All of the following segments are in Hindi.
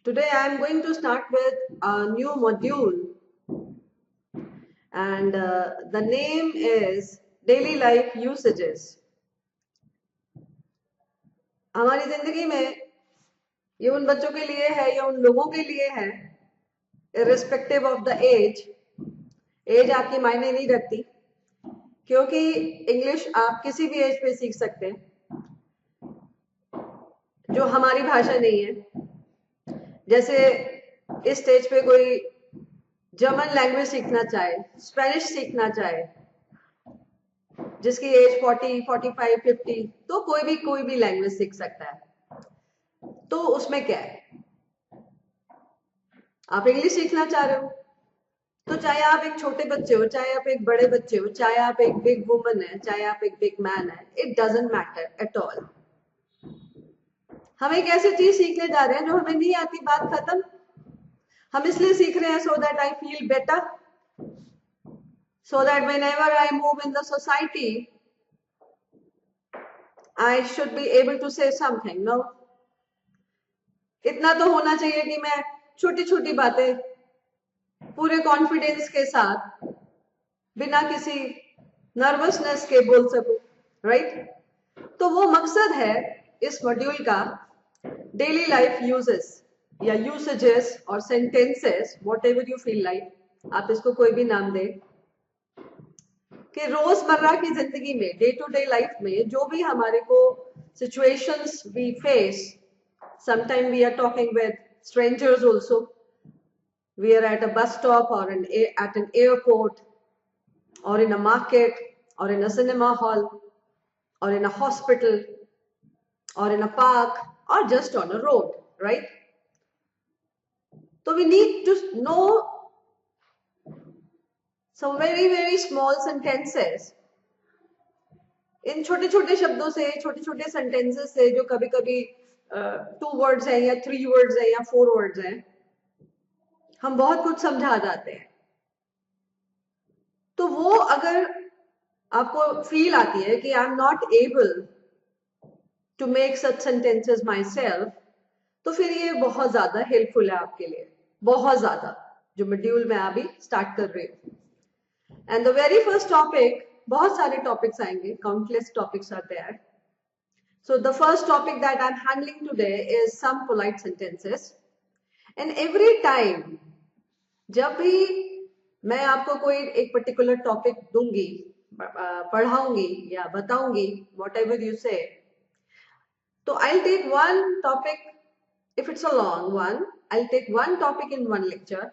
Today I am going to start with a new module, and the name is Daily Life Usages. हमारी जिंदगी में ये उन बच्चों के लिए है या उन लोगों के लिए है, इर्रिस्पेक्टिव ऑफ द एज आपकी मायने नहीं रखती, क्योंकि इंग्लिश आप किसी भी एज पे सीख सकते हैं जो हमारी भाषा नहीं है। जैसे इस स्टेज पे कोई जर्मन लैंग्वेज सीखना चाहे, स्पेनिश सीखना चाहे, जिसकी एज 40, 45, 50, तो कोई भी लैंग्वेज सीख सकता है। तो उसमें क्या है, आप इंग्लिश सीखना चाह रहे हो तो चाहे आप एक छोटे बच्चे हो, चाहे आप एक बड़े बच्चे हो, चाहे आप एक बिग वुमन है, चाहे आप एक बिग मैन है, it doesn't matter at all. हम एक ऐसी चीज सीखने जा रहे हैं जो हमें नहीं आती, बात खत्म। हम इसलिए सीख रहे हैं so that I feel better, so that whenever I move in the society, I should be able to say something. No, इतना तो होना चाहिए कि मैं छोटी छोटी बातें पूरे कॉन्फिडेंस के साथ बिना किसी नर्वसनेस के बोल सकूं, राइट? तो वो मकसद है इस मॉड्यूल का, डेली लाइफ यूजेस या यूसेजेस और sentences, what ever you feel like, आप इसको कोई भी नाम दें, कि रोजमर्रा की जिंदगी में, डे टू डे लाइफ में जो भी हमारे को situations we face, sometime we are talking with strangers also, we are at a bus stop और at an airport or in a market or in a cinema hall or in a hospital or in a park or just on a road, right? So we need to know some very small sentences, इन छोटे छोटे शब्दों से, छोटे छोटे सेंटेंसेस से, जो कभी कभी 2 वर्ड्स हैं या 3 वर्ड्स हैं या 4 वर्ड्स हैं, हम बहुत कुछ समझा जाते हैं। तो वो अगर आपको फील आती है कि I am not able to make such sentences myself, तो फिर ये बहुत ज्यादा हेल्पफुल है आपके लिए, बहुत ज्यादा, जो मॉड्यूल मैं अभी स्टार्ट कर रही हूँ। And the very first topic, बहुत सारे टॉपिक्स आएंगे, countless topics are there. So the first topic that I'm handling today is some polite sentences. And every time जब भी मैं आपको कोई एक पर्टिकुलर टॉपिक दूंगी, पढ़ाऊंगी या बताऊंगी, whatever you say, तो I'll take one topic. If it's a long one, I'll take one topic in one lecture,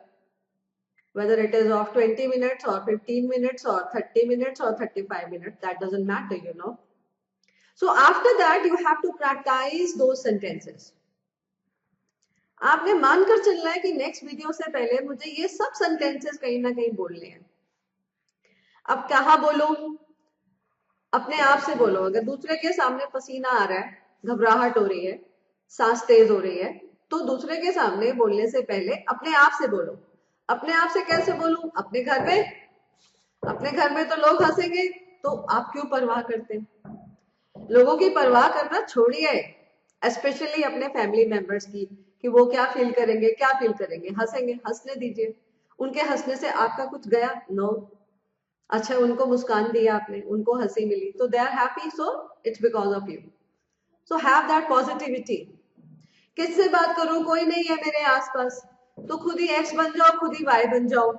whether it is of 20 minutes or 15 minutes or 30 minutes or 35 minutes, that doesn't matter, you know. So after that, you have to practice those sentences. आपने मानकर चलना है कि नेक्स्ट वीडियो से पहले मुझे ये सब सेंटेंसेस कहीं ना कहीं बोलने हैं। अब कहाँ बोलो? अपने आप से बोलो। अगर दूसरे के सामने पसीना आ रहा है, घबराहट हो रही है, सांस तेज हो रही है, तो दूसरे के सामने बोलने से पहले अपने आप से बोलो। अपने आप से कैसे बोलूं? अपने घर में, अपने घर में तो लोग हंसेंगे, तो आप क्यों परवाह करते हैं? लोगों की परवाह करना छोड़िए, स्पेशली अपने फैमिली मेंबर्स की, कि वो क्या फील करेंगे, क्या फील करेंगे। हंसेंगे, हंसने दीजिए। उनके हंसने से आपका कुछ गया? नो। अच्छा, उनको मुस्कान दी आपने, उनको हंसी मिली, तो they are happy, so it's because of you. So have that positivity. किससे बात करूं? कोई नहीं है मेरे आसपास, तो खुद ही एक्स बन जाओ, खुद ही वाई बन जाओ।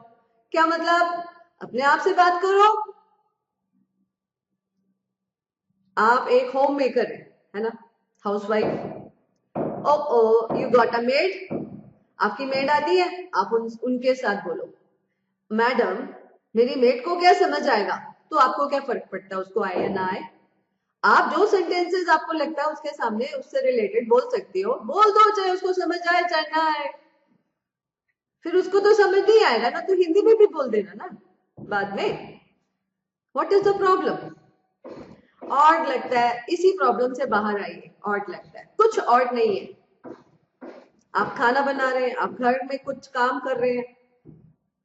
क्या मतलब? अपने आप से बात करो। आप एक होम मेकर है ना, housewife. Oh you got a maid, आपकी मेड आती है, आप उनके साथ बोलो, मैडम मेरी मेड को क्या समझ आएगा? तो आपको क्या फर्क पड़ता है उसको आए या ना आए? आप जो सेंटेंसेस आपको लगता है उसके सामने उससे रिलेटेड बोल सकती हो, बोल दो, चाहे उसको समझ आए चाहे ना आए। फिर उसको तो समझ नहीं आएगा ना, तो हिंदी में भी बोल देना ना बाद में। What is the problem? Odd लगता है, इसी प्रॉब्लम से बाहर आइए। ऑड लगता है, कुछ ऑड नहीं है। आप खाना बना रहे हैं, आप घर में कुछ काम कर रहे हैं,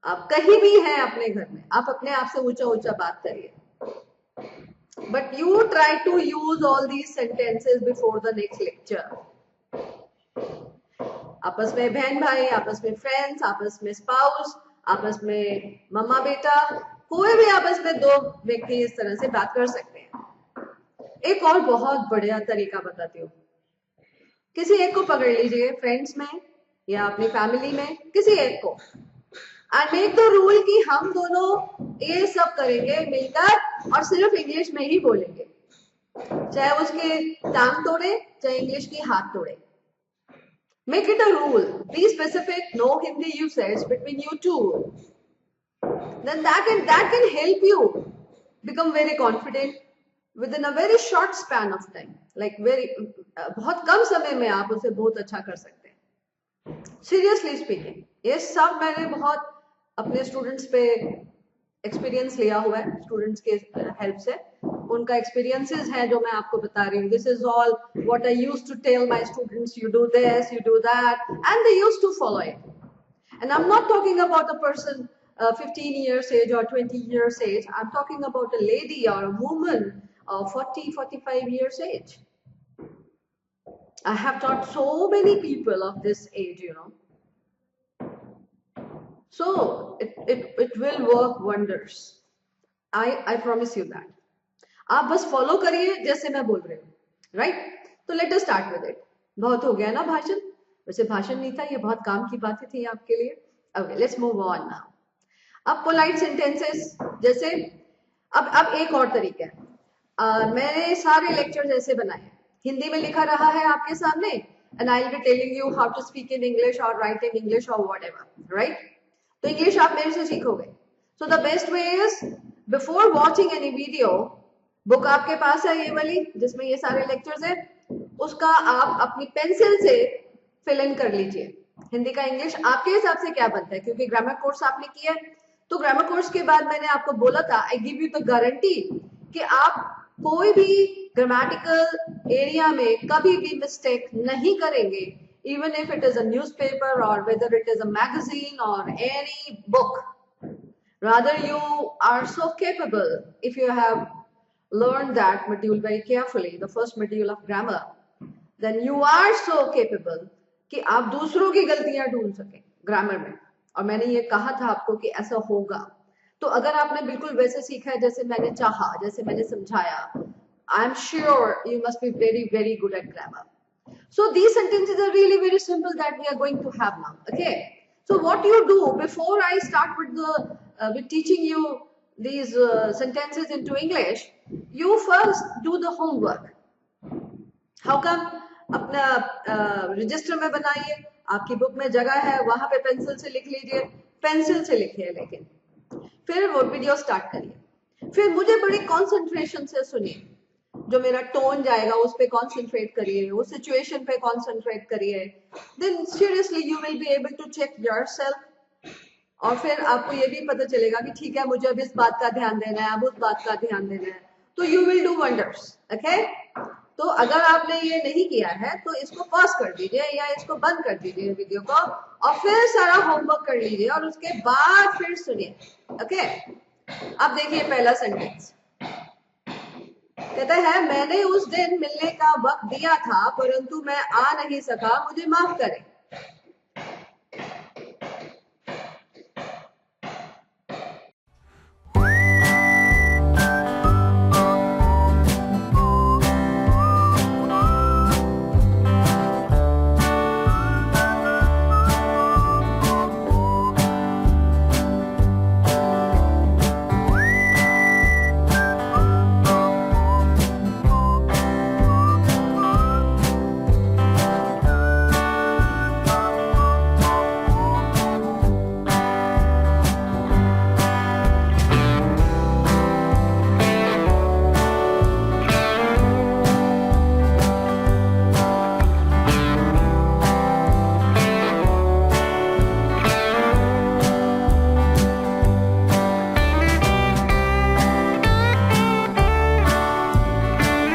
आप कहीं भी हैं अपने घर में, आप अपने आप से ऊंचा ऊंचा बात करिए। But you try to use all these sentences before the next lecture. आपस में बहन भाई, आपस में फ्रेंड्स, आपस में स्पाउस, आपस में मम्मा बेटा, कोई भी आपस में दो व्यक्ति इस तरह से बात कर सकते हैं। एक और बहुत बढ़िया तरीका बताती हूँ। किसी एक को पकड़ लीजिए, फ्रेंड्स में या अपनी फैमिली में किसी एक को, एंड मेक द रूल कि हम दोनों ये सब करेंगे मिलकर और सिर्फ इंग्लिश में ही बोलेंगे, चाहे उसके टांग तोड़े चाहे इंग्लिश की हाथ तोड़े। Make it a rule. Be specific. No Hindi usage between you two. Then that can help you become very confident within a very short span of time. Like बहुत कम समय में आप उसे बहुत अच्छा कर सकते हैं। Seriously speaking, ये सब मैंने बहुत अपने स्टूडेंट्स पे एक्सपीरियंस लिया हुआ है, स्टूडेंट्स के हेल्प से। उनका एक्सपीरियंसेस है जो मैं आपको बता रही हूँ। This is all what I used to tell my students, you do this, you do that, and they used to follow it. And I am not talking about a person 15 years age or 20 years age. I'm talking about a lady or a woman of 40-45 years age. I have taught so many people of this age, you know. So it will work wonders. I promise you that. आप बस फॉलो करिए जैसे मैं बोल रही हूँ, राइट? तो let us start with it. बहुत हो गया ना भाषण? वैसे भाषण नहीं था, ये बहुत काम की बातें थी आपके लिए। Okay, let's move on now. अब पोलाइट सेंटेंसेस, जैसे अब एक और तरीका है। मैंने सारे लेक्चर्स ऐसे बनाए हैं, हिंदी में लिखा रहा है आपके सामने, and I will be telling you how to speak in English और राइट इन इंग्लिश और व्हाटएवर, राइट? तो इंग्लिश आप मेरे से सीखोगे। So the best way is, before watching any video, book आपके पास है ये वाली जिसमें ये सारे लेक्चर्स है, उसका आप अपनी पेंसिल से फिल इन कर लीजिए। हिंदी का इंग्लिश आपके हिसाब से क्या बनता है, क्योंकि ग्रामर कोर्स आपने किया है, तो ग्रामर कोर्स के बाद मैंने आपको बोला था, I give you the guarantee कि आप कोई भी ग्रामेटिकल एरिया में कभी भी मिस्टेक नहीं करेंगे, even if it is a newspaper or whether it is a magazine or any book. Rather, you are so capable if you have learned that module very carefully, the first module of grammar, then you are so capable कि आप दूसरों की गलतियां ढूंढ सकें ग्रामर में। और मैंने ये कहा था आपको कि ऐसा होगा। तो अगर आपने बिल्कुल वैसे सीखा है जैसे मैंने चाहा, जैसे मैंने समझाया, I am sure you must be very very good at grammar. So these sentences are really very simple that we are going to have now. Okay. So what you do before I start with teaching you these sentences into English, you first do the homework. How come? अपना रजिस्टर में बनाइए, आपकी बुक में जगह है, वहां पे पेंसिल से लिख लीजिए, पेंसिल से लिखिए, लेकिन फिर वो वीडियो स्टार्ट करिए, फिर मुझे बड़ी कॉन्सेंट्रेशन से सुनिए, जो मेरा टोन जाएगा उस पे कॉन्सेंट्रेट करिए, उस सिचुएशन पे कॉन्सेंट्रेट करिए, then seriously you will be able to check yourself. और फिर आपको ये भी पता चलेगा कि ठीक है, मुझे अब इस बात का ध्यान देना है, अब उस बात का ध्यान देना है, तो you will do wonders. Okay, तो अगर आपने ये नहीं किया है तो इसको पॉज कर दीजिए या इसको बंद कर दीजिए वीडियो को, और फिर सारा होमवर्क कर लीजिए और उसके बाद फिर सुनिए। ओके, अब देखिए पहला सेंटेंस कहता है, मैंने उस दिन मिलने का वक्त दिया था परंतु मैं आ नहीं सका, मुझे माफ करें।